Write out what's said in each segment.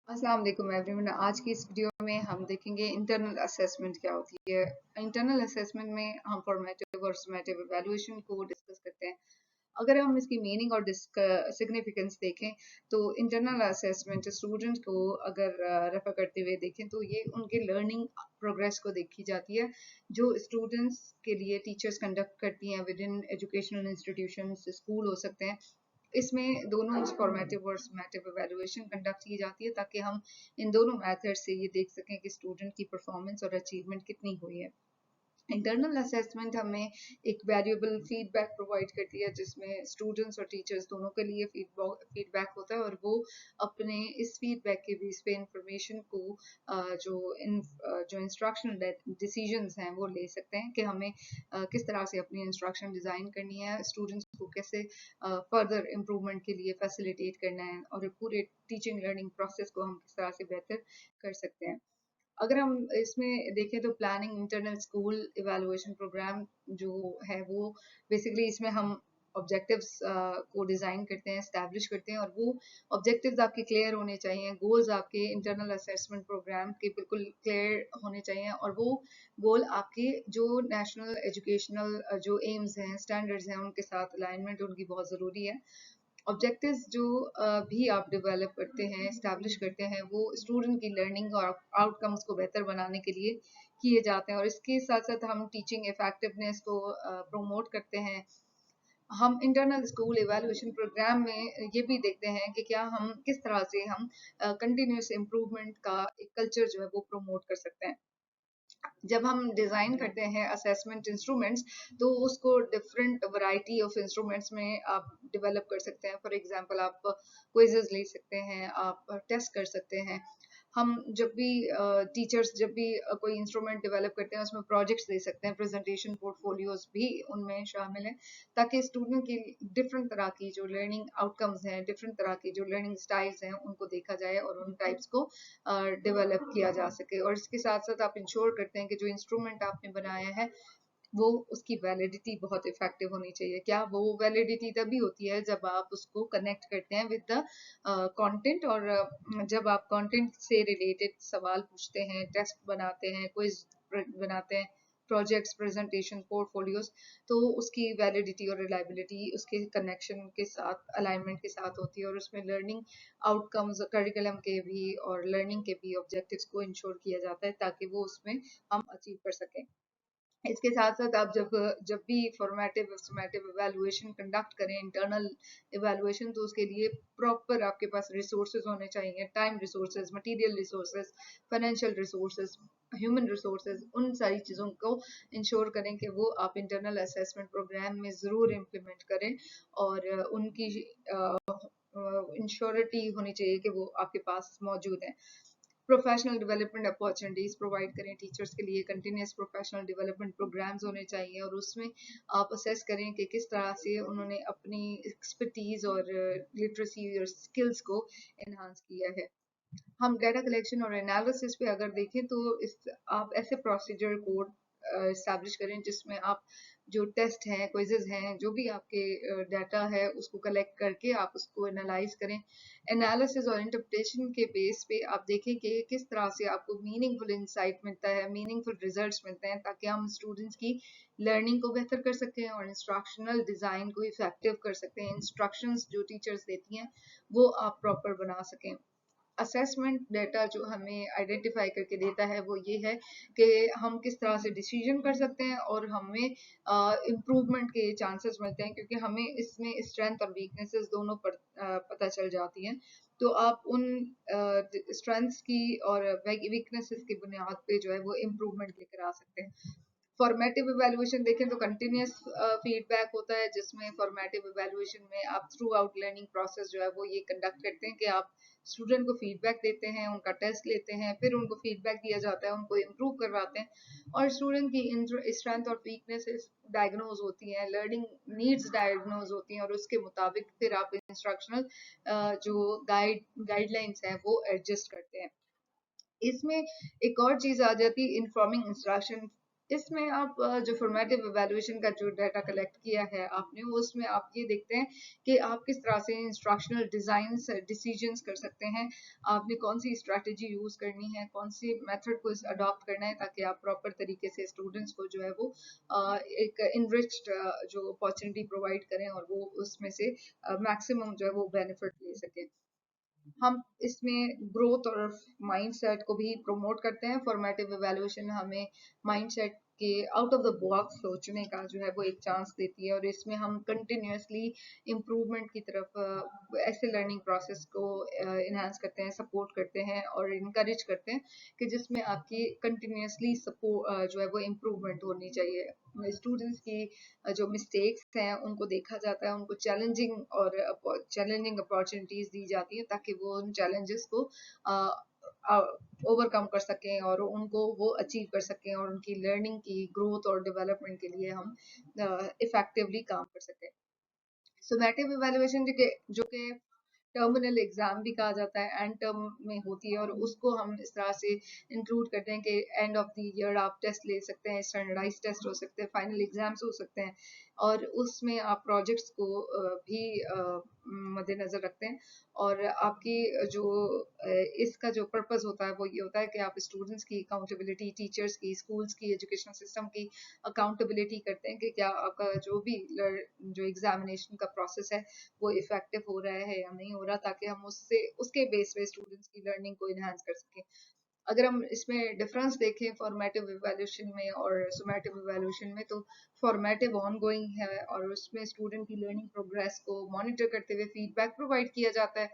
अस्सलाम वालेकुम एवरीवन। आज की इस वीडियो में हम देखेंगे इंटरनल असेसमेंट क्या होती है। इंटरनल असेसमेंट में हम फॉर्मेटिव और समेटिव इवैल्यूएशन को डिस्कस करते हैं। अगर हम इसकी मीनिंग और सिग्निफिकेंस देखें तो इंटरनल असेसमेंट स्टूडेंट को अगर रेफर करते हुए देखें तो ये उनके लर्निंग प्रोग्रेस को देखी जाती है जो स्टूडेंट्स के लिए टीचर्स कंडक्ट करती हैं with in educational institutions, school हो सकते हैं। इसमें दोनों फॉर्मेटिव और समेटिव इवैल्यूएशन कंडक्ट की जाती है ताकि हम इन दोनों मेथड से ये देख सकें कि स्टूडेंट की परफॉर्मेंस और अचीवमेंट कितनी हुई है। इंटरनल असेसमेंट हमें एक वैल्यूएबल फीडबैक प्रोवाइड करती है जिसमें स्टूडेंट्स और टीचर्स दोनों के लिए फीडबैक होता है और वो अपने इस फीडबैक के बेस पे इंफॉर्मेशन को जो इंस्ट्रक्शनल डिसीजंस हैं वो ले सकते हैं कि हमें किस तरह से अपनी इंस्ट्रक्शन डिज़ाइन करनी है, स्टूडेंट्स को कैसे फर्दर इम्प्रूवमेंट के लिए फैसिलिटेट करना है और पूरे टीचिंग लर्निंग प्रोसेस को हम किस तरह से बेहतर कर सकते हैं। अगर हम इसमें देखें तो planning internal school evaluation program जो है वो बेसिकली इसमें हम ऑब्जेक्टिव्स को डिज़ाइन करते हैं, एस्टैब्लिश करते हैं और वो ऑब्जेक्टिव्स आपके क्लियर होने चाहिए, गोल्स आपके इंटरनल असेसमेंट प्रोग्राम के बिल्कुल क्लियर होने चाहिए और वो गोल आपके जो नेशनल एजुकेशनल जो एम्स हैं, स्टैंडर्ड्स हैं, उनके साथ अलाइनमेंट उनकी बहुत ज़रूरी है। ऑब्जेक्टिव्स जो भी आप डेवलप करते हैं, एस्टैब्लिश करते हैं, वो स्टूडेंट की लर्निंग और आउटकम्स को बेहतर बनाने के लिए किए जाते हैं और इसके साथ-साथ हम टीचिंग इफेक्टिवनेस को प्रमोट करते हैं। हम इंटरनल स्कूल इवैल्यूएशन प्रोग्राम में ये भी देखते हैं कि क्या हम किस तरह से हम कंटिन्यूअस इम्प्रूवमेंट का एक कल्चर जो है वो प्रमोट कर सकते हैं। जब हम डिज़ाइन करते हैं असेसमेंट इंस्ट्रूमेंट्स तो उसको डिफरेंट वैरायटी ऑफ इंस्ट्रूमेंट्स में आप डेवलप कर सकते हैं। फॉर एग्जांपल आप क्विज़ेस ले सकते हैं, आप टेस्ट कर सकते हैं। हम जब भी टीचर्स जब भी कोई इंस्ट्रूमेंट डेवलप करते हैं उसमें प्रोजेक्ट्स दे सकते हैं, प्रेजेंटेशन पोर्टफोलियोज भी उनमें शामिल हैं ताकि स्टूडेंट की डिफरेंट तरह की जो लर्निंग आउटकम्स हैं, डिफरेंट तरह की जो लर्निंग स्टाइल्स हैं उनको देखा जाए और उन टाइप्स को डेवलप किया जा सके और इसके साथ साथ आप इंश्योर करते हैं कि जो इंस्ट्रूमेंट आपने बनाया है वो उसकी वैलिडिटी बहुत इफेक्टिव होनी चाहिए। क्या वो वैलिडिटी तभी होती है जब आप उसको कनेक्ट करते हैं विद द कंटेंट और जब आप कंटेंट से रिलेटेड सवाल पूछते हैं, टेस्ट बनाते हैं, क्विज बनाते हैं, प्रोजेक्ट्स, प्रेजेंटेशन, पोर्टफोलियोज, तो उसकी वैलिडिटी और रिलायबिलिटी उसके कनेक्शन के साथ, अलाइनमेंट के साथ होती है और उसमें लर्निंग आउटकम्स, करिकुलम के भी और लर्निंग के भी ऑब्जेक्टिव्स को इंश्योर किया जाता है ताकि वो उसमें हम अचीव कर सकें। इसके साथ-साथ आप जब जब भी फॉर्मेटिव समेटिव इवैल्यूएशन कंडक्ट करें, इंटरनल इवैल्यूएशन, तो उसके लिए प्रॉपर आपके पास रिसोर्सेज होने चाहिए, time resources, material resources, financial resources, human resources, उन सारी चीज़ों को इंश्योर करें कि वो आप इंटरनल असेसमेंट प्रोग्राम में ज़रूर इम्प्लीमेंट करें और उनकी इंश्योरिटी होनी चाहिए कि वो आपके पास मौजूद हैं। प्रोफेशनल डेवलपमेंट अपॉर्चुनिटीज प्रोवाइड करें टीचर्स के लिए, कंटिन्यूस प्रोफेशनल डेवलपमेंट प्रोग्राम्स होने चाहिए और उसमें आप असेस करें कि किस तरह से उन्होंने अपनी एक्सपर्टीज और लिटरेसी और स्किल्स को एनहांस किया है। हम डाटा कलेक्शन और एनालिसिस पे अगर देखें तो इस आप ऐसे प्रोसीजर कोड इस्टेब्लिश करें जिसमें आप जो टेस्ट हैं, क्विजेज हैं, जो भी आपके डाटा है उसको कलेक्ट करके आप उसको एनालाइज करें। एनालिसिस और इंटरप्रिटेशन के बेस पे आप देखें कि किस तरह से आपको मीनिंगफुल इंसाइट मिलता है, मीनिंगफुल रिजल्ट्स मिलते हैं ताकि हम स्टूडेंट्स की लर्निंग को बेहतर कर सकें और इंस्ट्रक्शनल डिज़ाइन को इफेक्टिव कर सकते हैं। इंस्ट्रक्शंस जो टीचर्स देती हैं वो आप प्रॉपर बना सकें। असेसमेंट डेटा जो हमें आइडेंटिफाई करके देता है वो ये है कि हम किस तरह से डिसीजन कर सकते हैं और हमें इम्प्रूवमेंट के चांसेस मिलते हैं क्योंकि हमें इसमें स्ट्रेंथ और वीकनेसेस दोनों पर पता चल जाती हैं। तो आप उन स्ट्रेंथ्स की और वीकनेसेस की बुनियाद पे जो है वो इम्प्रूवमेंट लेकर आ सकते हैं। फॉर्मेटिव इवैल्यूएशन देखें तो कंटिन्यूस फीडबैक होता है जिसमें फॉर्मेटिव इवैल्यूएशन में आप थ्रू आउट लर्निंग प्रोसेस जो है वो ये कंडक्ट करते हैं कि आप स्टूडेंट को फीडबैक देते हैं, उनका टेस्ट लेते हैं, फिर उनको फीडबैक दिया जाता है, उनको इम्प्रूव करवाते हैं और स्टूडेंट की स्ट्रेंथ और वीकनेसेस डायग्नोज होती हैं, लर्निंग नीड्स डायग्नोज होती हैं और उसके मुताबिक फिर आप इंस्ट्रक्शनल जो गाइडलाइंस हैं वो एडजस्ट करते हैं। इसमें एक और चीज आ जाती है इन्फॉर्मिंग इंस्ट्रक्शन इसमें आप जो फॉर्मेटिव इवैल्यूएशन का जो डाटा कलेक्ट किया है आपने, उसमें आप ये देखते हैं कि आप किस तरह से इंस्ट्रक्शनल डिजाइंस डिसीजंस कर सकते हैं, आपने कौन सी स्ट्रैटेजी यूज करनी है, कौन सी मेथड को अडॉप्ट करना है, ताकि आप प्रॉपर तरीके से स्टूडेंट्स को जो है वो एक इनरिच्ड जो अपॉर्चुनिटी प्रोवाइड करें और वो उसमें से मैक्सिमम जो है वो बेनिफिट ले सकें। हम इसमें ग्रोथ और माइंडसेट को भी प्रमोट करते हैं। फॉर्मेटिव इवैल्यूएशन हमें माइंडसेट के आउट ऑफ द बॉक्स सोचने का जो है वो एक चांस देती है, और इसमें हम कंटिन्यूअसली इम्प्रूवमेंट की तरफ ऐसे लर्निंग प्रोसेस को इन्हांस करते हैं, सपोर्ट करते हैं और इनकरेज करते हैं कि जिसमें आपकी कंटिन्यूअसली सपोर्ट जो है वो इम्प्रूवमेंट होनी चाहिए। स्टूडेंट्स की जो मिस्टेक्स हैं उनको देखा जाता है, उनको चैलेंजिंग अपॉर्चुनिटीज दी जाती है ताकि वो उन चैलेंजेस को ओवरकम कर सकें और उनको वो अचीव कर सकें, और उनकी लर्निंग की ग्रोथ और डेवलपमेंट के लिए हम इफेक्टिवली काम कर सकें। सुमेटिव इवैल्यूएशन जो कि टर्मिनल एग्जाम भी कहा जाता है, एंड टर्म में होती है, और उसको हम इस तरह से इंक्लूड करते हैं कि एंड ऑफ द ईयर आप टेस्ट ले सकते हैं, स्टैंडर्डाइज टेस्ट हो सकते हैं, फाइनल एग्जाम्स हो सकते हैं, और उसमें आप प्रोजेक्ट्स को भी मद्देनजर रखते हैं। और आपकी जो इसका जो पर्पस होता है वो ये होता है कि आप स्टूडेंट्स की अकाउंटेबिलिटी, टीचर्स की, स्कूल्स की, एजुकेशनल सिस्टम की अकाउंटेबिलिटी करते हैं कि क्या आपका जो भी जो एग्जामिनेशन का प्रोसेस है वो इफेक्टिव हो रहा है या नहीं हो रहा, ताकि हम उससे उसके बेस पे स्टूडेंट्स की लर्निंग को इनहांस कर सकें। अगर हम इसमें डिफरेंस देखें फॉर्मेटिव इवैल्यूएशन में और सुमेटिव इवैल्यूएशन में, तो फॉर्मेटिव ऑनगोइंग है और उसमें स्टूडेंट की लर्निंग प्रोग्रेस को मॉनिटर करते हुए फीडबैक प्रोवाइड किया जाता है,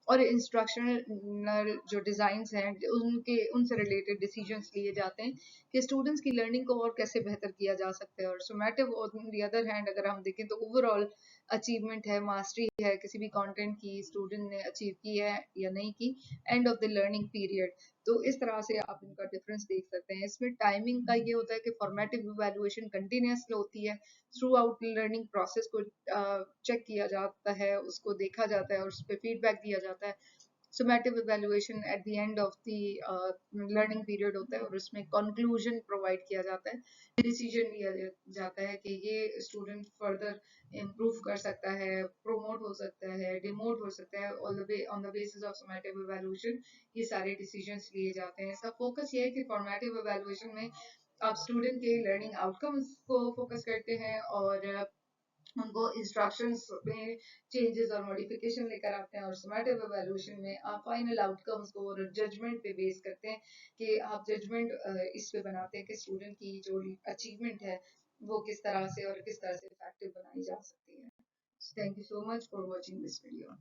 और इंस्ट्रक्शनल जो डिजाइन्स हैं उनके उनसे रिलेटेड डिसीजंस लिए जाते हैं कि स्टूडेंट्स की लर्निंग को और कैसे बेहतर किया जा सकता है। और सुमेटिव ऑन द अदर हैंड अगर हम देखें तो ओवरऑल अचीवमेंट है, मास्टरी है किसी भी कंटेंट की, स्टूडेंट ने अचीव की है या नहीं की, and of the learning period. तो इस तरह से आप इनका डिफरेंस देख सकते हैं। इसमें टाइमिंग का ये होता है कि फॉर्मेटिव इवैल्यूएशन कंटिन्यूअस होती है, थ्रू आउट लर्निंग प्रोसेस को चेक किया जाता है, उसको देखा जाता है और उस पर फीडबैक दिया जाता है। Summative evaluation at the end of the learning period होता है और उसमें कंक्लूजन प्रोवाइड किया जाता है, डिसीजन लिया जाता है कि ये स्टूडेंट फर्दर इम्प्रूव कर सकता है, प्रोमोट हो सकता है, डिमोट हो सकता है, on the basis of summative evaluation ये सारे डिसीजंस लिए जाते हैं। इसका फोकस ये है कि फॉर्मेटिव इवैल्यूएशन में आप स्टूडेंट के लर्निंग आउटकम्स को फोकस करते हैं और उनको इंस्ट्रक्शंस में चेंजेस और मॉडिफिकेशन लेकर आते हैं, और समेटिव इवैल्यूएशन में आप फाइनल आउटकम्स को और जजमेंट पे बेस करते हैं कि आप जजमेंट इस पे बनाते हैं कि स्टूडेंट की जो अचीवमेंट है वो किस तरह से और किस तरह से इफेक्टिव बनाई जा सकती है। Thank you so much for watching this video.